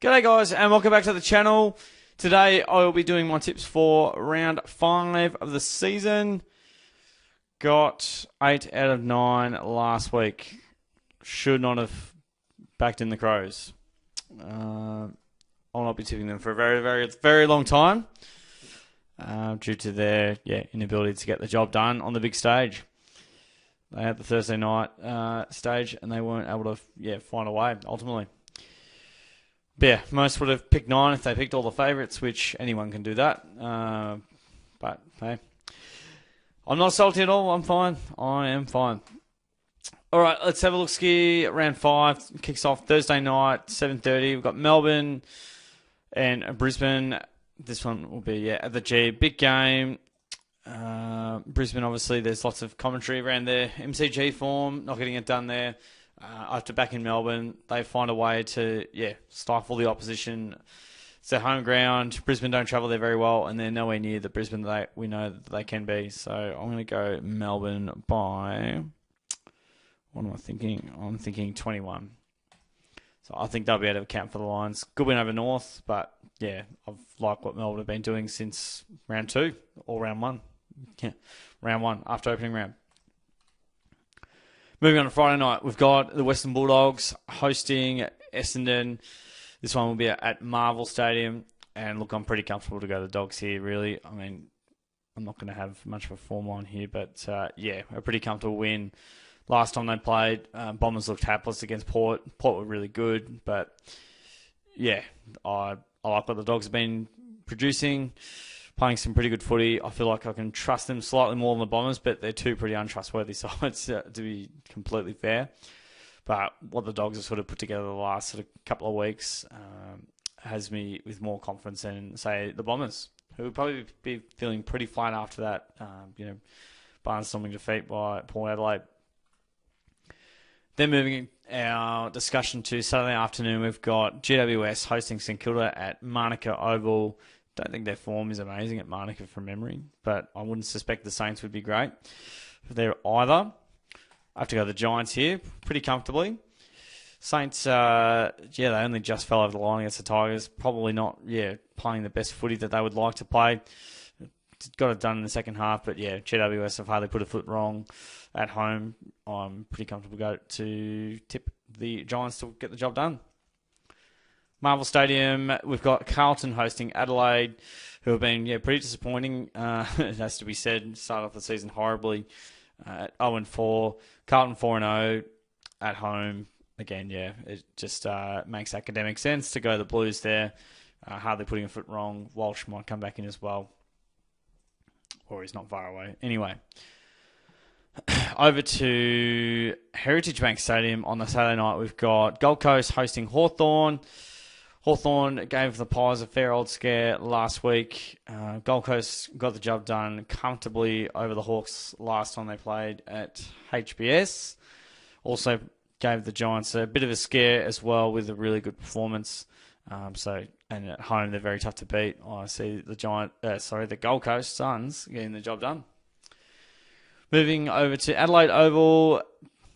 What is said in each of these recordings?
G'day guys and welcome back to the channel. Today I will be doing my tips for round 5 of the season. Got 8 out of 9 last week. Should not have backed in the Crows. I'll not be tipping them for a very long time due to their inability to get the job done on the big stage. They had the Thursday night stage and they weren't able to find a way ultimately. But yeah, most would have picked 9 if they picked all the favourites, which anyone can do that. But hey, I'm not salty at all. I'm fine. I am fine. All right, let's have a look ski. Round 5 kicks off Thursday night, 7:30. We've got Melbourne and Brisbane. This one will be at the G. Big game. Brisbane, obviously, there's lots of commentary around their MCG form, not getting it done there. After back in Melbourne, they find a way to stifle the opposition. It's their home ground. Brisbane don't travel there very well, and they're nowhere near the Brisbane that we know that they can be. So I'm going to go Melbourne by, what am I thinking? I'm thinking 21. So I think they'll be able to account for the Lions. Good win over North, but yeah, I've liked what Melbourne have been doing since round 2 or round 1. Yeah, round 1 after opening round. Moving on to Friday night, we've got the Western Bulldogs hosting Essendon. This one will be at Marvel Stadium. And look, I'm pretty comfortable to go to the Dogs here, really. I mean, I'm not going to have much of a form line here, but a pretty comfortable win. Last time they played, Bombers looked hapless against Port. Port were really good, but yeah, I like what the Dogs have been producing. Playing some pretty good footy. I feel like I can trust them slightly more than the Bombers, but they're two pretty untrustworthy sides, to be completely fair. But what the Dogs have sort of put together the last sort of couple of weeks has me with more confidence than, say, the Bombers, who would probably be feeling pretty flat after that, barnstorming defeat by Port Adelaide. Then moving our discussion to Saturday afternoon, we've got GWS hosting St Kilda at Manuka Oval. Don't think their form is amazing at Manuka from memory, but I wouldn't suspect the Saints would be great there either. I have to go the Giants here pretty comfortably. Saints, they only just fell over the line against the Tigers. Probably not, playing the best footy that they would like to play. Got it done in the second half, but GWS have hardly put a foot wrong at home. I'm pretty comfortable to tip the Giants to get the job done. Marvel Stadium, we've got Carlton hosting Adelaide, who have been pretty disappointing. It has to be said, started off the season horribly at 0-4. Carlton 4-0 at home. Again, it just makes academic sense to go the Blues there. Hardly putting a foot wrong. Walsh might come back in as well. Or he's not far away. Anyway, over to Heritage Bank Stadium on the Saturday night. We've got Gold Coast hosting Hawthorn. Hawthorn gave the Pies a fair old scare last week. Gold Coast got the job done comfortably over the Hawks last time they played at HBS. Also gave the Giants a bit of a scare as well with a really good performance. And at home they're very tough to beat. I see the Gold Coast Suns getting the job done. Moving over to Adelaide Oval.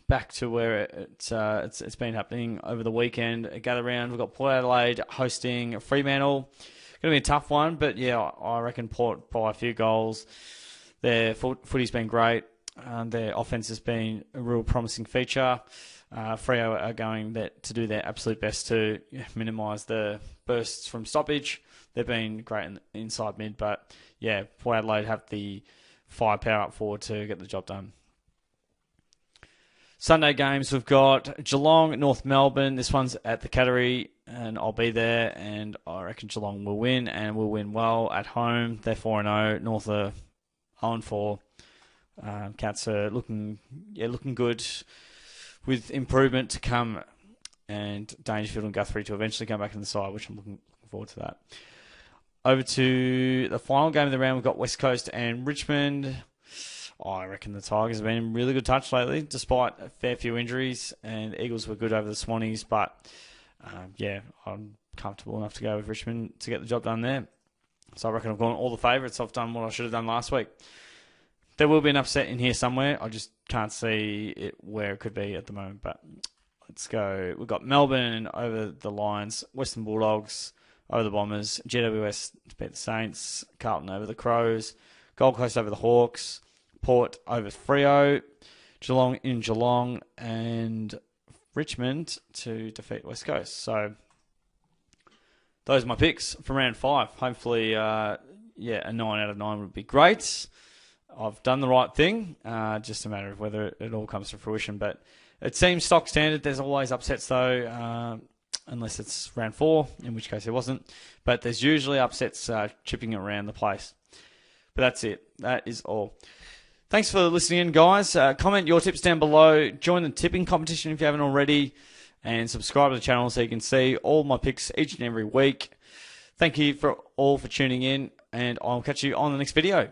Back to where it's been happening over the weekend. A gather round. We've got Port Adelaide hosting Fremantle. Going to be a tough one, but I reckon Port by a few goals. Their footy's been great. Their offense has been a real promising feature. Freo are going to do their absolute best to minimise the bursts from stoppage. They've been great in inside mid, but Port Adelaide have the firepower up forward to get the job done. Sunday games, we've got Geelong, North Melbourne. This one's at the Cattery, and I'll be there, and I reckon Geelong will win, and will win well at home. They're 4-0. North are 0-4. Cats are looking good with improvement to come, and Dangerfield and Guthrie to eventually come back in the side, which I'm looking forward to that. Over to the final game of the round, we've got West Coast and Richmond. I reckon the Tigers have been in really good touch lately, despite a fair few injuries, and Eagles were good over the Swannies, but I'm comfortable enough to go with Richmond to get the job done there. So I reckon I've gone all the favourites. I've done what I should have done last week. There will be an upset in here somewhere. I just can't see it where it could be at the moment, but let's go. We've got Melbourne over the Lions, Western Bulldogs over the Bombers, GWS to beat the Saints, Carlton over the Crows, Gold Coast over the Hawks, Port over Freo, Geelong in Geelong, and Richmond to defeat West Coast. So those are my picks for round 5. Hopefully, a 9 out of 9 would be great. I've done the right thing, just a matter of whether it all comes to fruition. But it seems stock standard. There's always upsets, though, unless it's round 4, in which case there wasn't. But there's usually upsets chipping around the place. But that's it. That is all. Thanks for listening in, guys. Comment your tips down below. Join the tipping competition if you haven't already. And subscribe to the channel so you can see all my picks each and every week. Thank you all for tuning in. And I'll catch you on the next video.